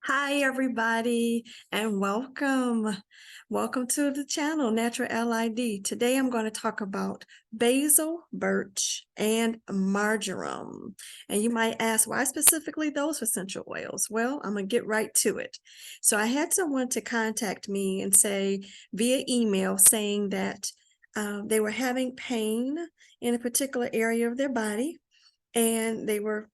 Hi, everybody, and welcome. Welcome to the channel, Natural LID. Today, I'm going to talk about basil, birch, and marjoram. And you might ask, why specifically those essential oils? Well, I'm going to get right to it. So I had someone to contact me and say via email saying that they were having pain in a particular area of their body, and they were,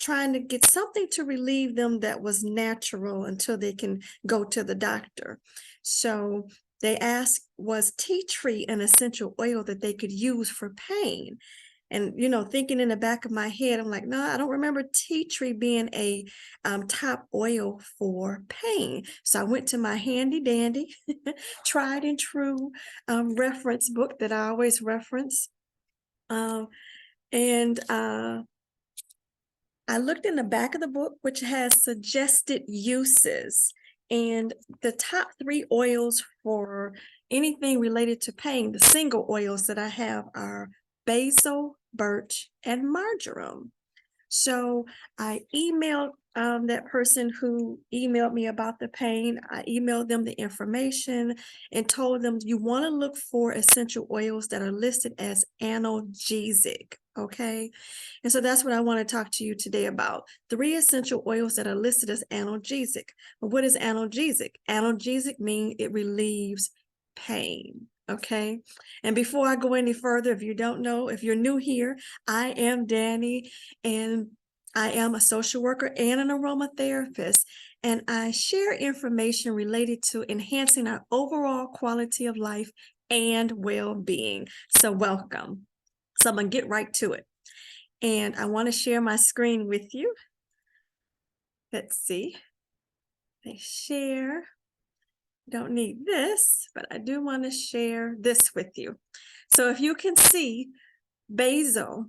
trying to get something to relieve them that was natural until they can go to the doctor. So they asked, was tea tree an essential oil that they could use for pain? And, thinking in the back of my head, I'm like, no, I don't remember tea tree being a top oil for pain. So I went to my handy dandy, tried and true reference book that I always reference. And I looked in the back of the book, which has suggested uses. And the top 3 oils for anything related to pain, the single oils that I have are basil, birch, and marjoram. So I emailed that person who emailed me about the pain. I emailed them the information and told them you want to look for essential oils that are listed as analgesic. Okay. And so that's what I want to talk to you today about. 3 essential oils that are listed as analgesic. But what is analgesic? Analgesic means it relieves pain. Okay. And before I go any further, if you don't know, if you're new here, I am Danny, and I am a social worker and an aromatherapist, and I share information related to enhancing our overall quality of life and well-being. So welcome. So I'm going to get right to it. And I want to share my screen with you. Let's see. I share. Don't need this, but I do want to share this with you. So if you can see basil,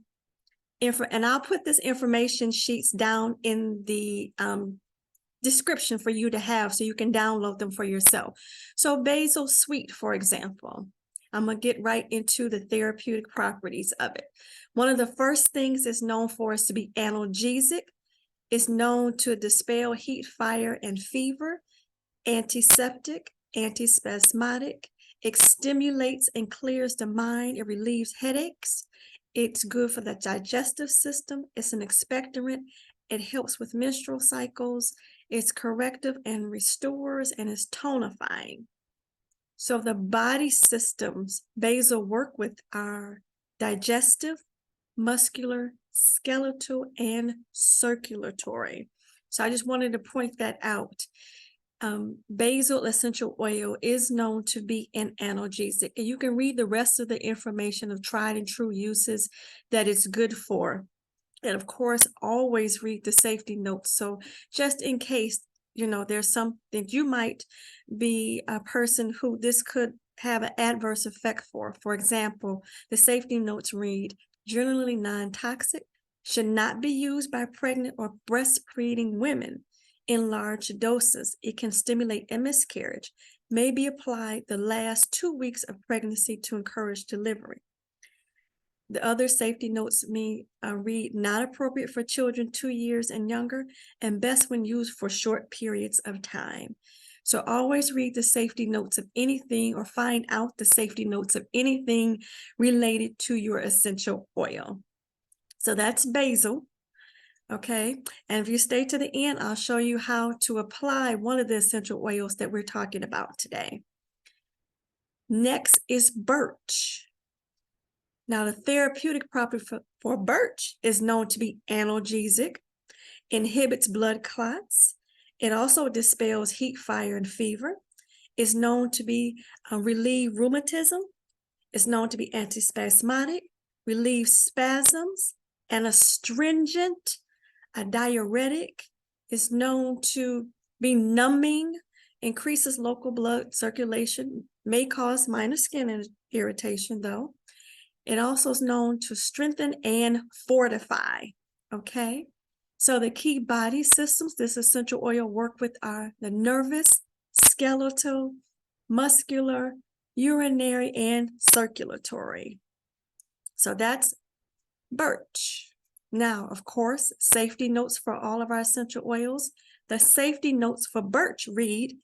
and I'll put this information sheets down in the description for you to have so you can download them for yourself. So basil sweet, for example, I'm going to get right into the therapeutic properties of it. One of the first things it's known for is to be analgesic. It's known to dispel heat, fire, and fever, antiseptic, antispasmodic. It stimulates and clears the mind. It relieves headaches. It's good for the digestive system. It's an expectorant. It helps with menstrual cycles. It's corrective and restores, and is tonifying. So the body systems basil work with are digestive, muscular, skeletal, and circulatory. So I just wanted to point that out. Basil essential oil is known to be an analgesic, and you can read the rest of the information of tried and true uses that it's good for. And of course, always read the safety notes. So just in case, there's something you might be a person who this could have an adverse effect for. For example, the safety notes read, generally non-toxic, should not be used by pregnant or breastfeeding women in large doses. It can stimulate a miscarriage, may be applied the last 2 weeks of pregnancy to encourage delivery. The other safety notes read, not appropriate for children 2 years and younger, and best when used for short periods of time. So always read the safety notes of anything, or find out the safety notes of anything related to your essential oil. So that's basil. Okay, and if you stay to the end, I'll show you how to apply one of the essential oils that we're talking about today. Next is birch. Now, the therapeutic property for birch is known to be analgesic, inhibits blood clots. It also dispels heat, fire, and fever. It's known to be relieve rheumatism. It's known to be antispasmodic, relieves spasms, and astringent. A diuretic. Is known to be numbing, increases local blood circulation, may cause minor skin irritation though. It also is known to strengthen and fortify. Okay, so the key body systems this essential oil work with are the nervous, skeletal, muscular, urinary, and circulatory. So that's birch. Now, of course, safety notes for all of our essential oils. The safety notes for birch read,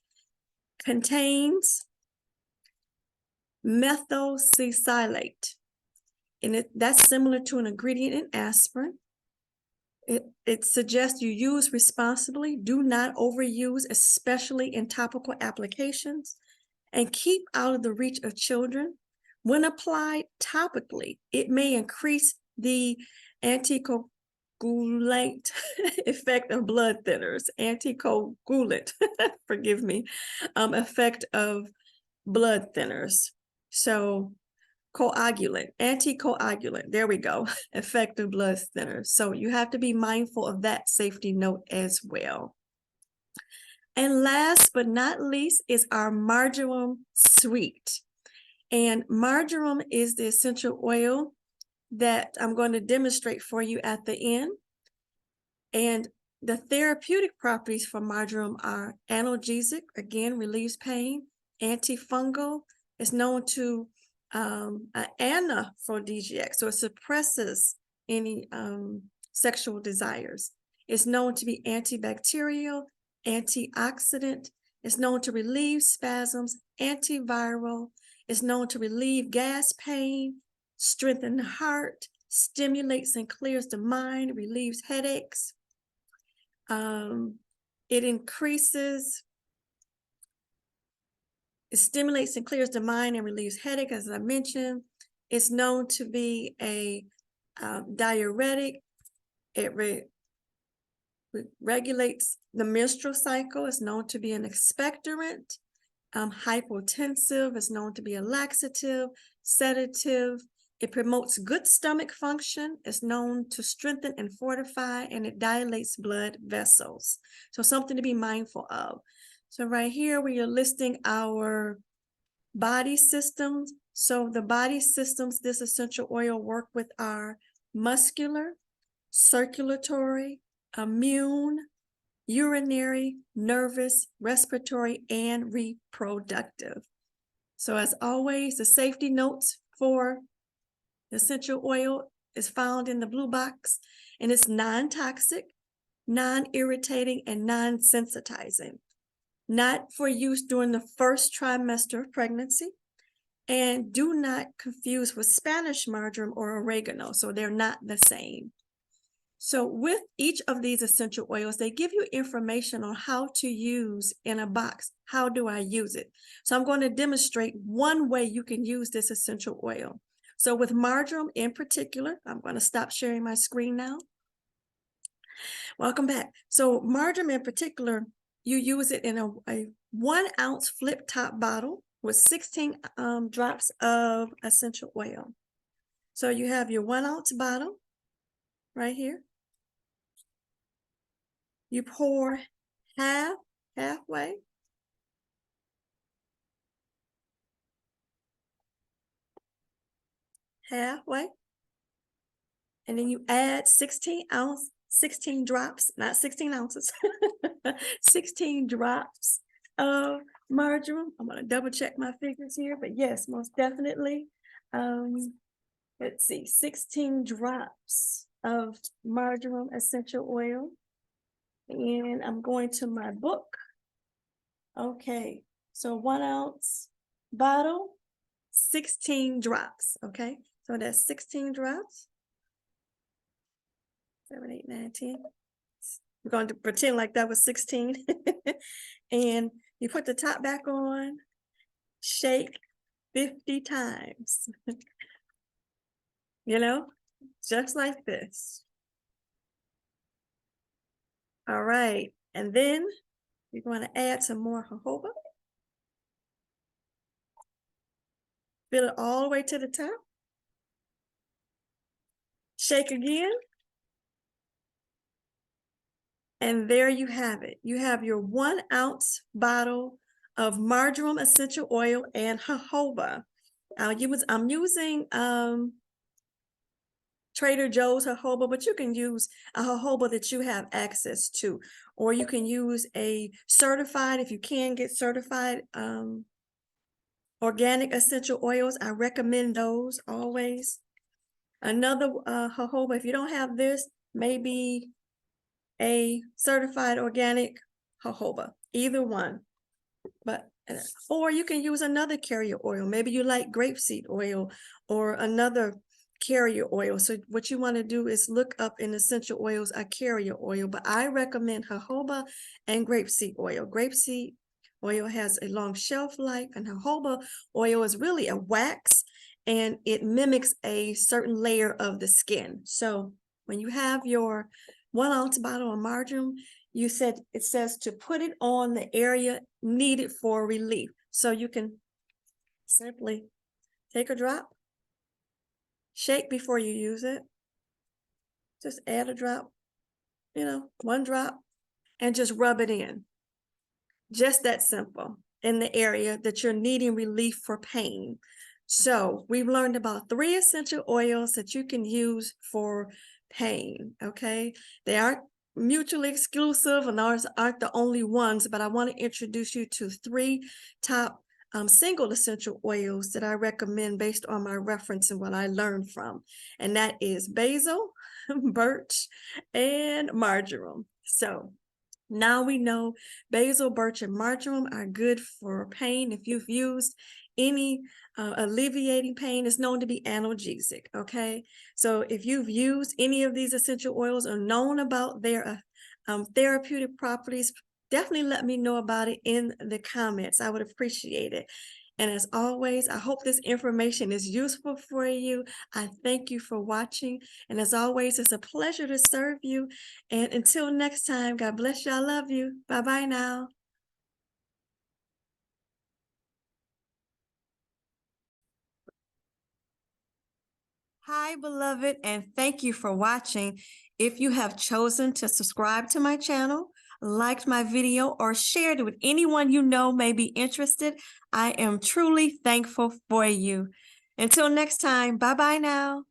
contains methylcellulite, and that's similar to an ingredient in aspirin. It suggests you use responsibly, do not overuse, especially in topical applications, and keep out of the reach of children. When applied topically, it may increase the anticoagulant effect of blood thinners, anticoagulant, forgive me, effect of blood thinners. So coagulant, anticoagulant, there we go, effective blood thinners. So you have to be mindful of that safety note as well. And last but not least is our marjoram suite. And marjoram is the essential oil that I'm going to demonstrate for you at the end. And the therapeutic properties for marjoram are analgesic, again, relieves pain, antifungal, is known to an anaphrodisiac, so it suppresses any sexual desires. It's known to be antibacterial, antioxidant. It's known to relieve spasms, antiviral. It's known to relieve gas pain, strengthen the heart, stimulates and clears the mind, relieves headaches. It stimulates and clears the mind and relieves headache, as I mentioned. It's known to be a diuretic. It regulates the menstrual cycle. It's known to be an expectorant. Hypotensive. Is known to be a laxative, sedative. It promotes good stomach function. It's known to strengthen and fortify, and it dilates blood vessels. So something to be mindful of. So right here, we are listing our body systems. So the body systems, this essential oil work with our muscular, circulatory, immune, urinary, nervous, respiratory, and reproductive. So as always, the safety notes for the essential oil is found in the blue box, and it's non-toxic, non-irritating, and non-sensitizing. Not for use during the first trimester of pregnancy, and do not confuse with Spanish marjoram or oregano. So they're not the same. So with each of these essential oils, they give you information on how to use in a box. How do I use it? So I'm going to demonstrate one way you can use this essential oil. So with marjoram in particular, I'm going to stop sharing my screen now. Welcome back. So marjoram in particular, you use it in a 1 ounce flip top bottle with 16 drops of essential oil. So you have your 1 ounce bottle right here. You pour halfway. Halfway. And then you add 16 drops, not 16 ounces, 16 drops of marjoram. I'm going to double check my figures here, but yes, most definitely. Let's see, 16 drops of marjoram essential oil. And I'm going to my book. Okay, so 1 ounce bottle, 16 drops. Okay, so that's 16 drops. 7, 8, 9, 10. We're going to pretend like that was 16. And you put the top back on, shake 50 times. You know, just like this. All right, and then you're going to add some more jojoba. Fill it all the way to the top. Shake again. And there you have it. You have your 1 ounce bottle of marjoram essential oil and jojoba. I'm using Trader Joe's jojoba, but you can use a jojoba that you have access to, or you can use a certified, if you can get certified organic essential oils. I recommend those always. Another jojoba, if you don't have this, maybe a certified organic jojoba, either one. But or you can use another carrier oil. Maybe you like grapeseed oil or another carrier oil. So what you want to do is look up in essential oils a carrier oil, but I recommend jojoba and grapeseed oil. Grapeseed oil has a long shelf life, and jojoba oil is really a wax, and it mimics a certain layer of the skin. So when you have your 1 ounce bottle of marjoram, it says to put it on the area needed for relief. So you can simply take a drop, shake before you use it, just add a drop, 1 drop, and just rub it in. Just that simple in the area that you're needing relief for pain. So we've learned about 3 essential oils that you can use for pain, okay? They aren't mutually exclusive and ours aren't the only ones, but I want to introduce you to 3 top single essential oils that I recommend based on my reference and what I learned from. And that is basil, birch, and marjoram. So now we know basil, birch, and marjoram are good for pain. If you've used any alleviating pain, it's known to be analgesic, okay? So if you've used any of these essential oils or known about their therapeutic properties, definitely let me know about it in the comments. I would appreciate it. And as always, I hope this information is useful for you. I thank you for watching. And as always, it's a pleasure to serve you. And until next time, God bless you. I love you. Bye-bye now. Hi, beloved, and thank you for watching. If you have chosen to subscribe to my channel, liked my video, or shared it with anyone you know may be interested, I am truly thankful for you. Until next time, bye-bye now.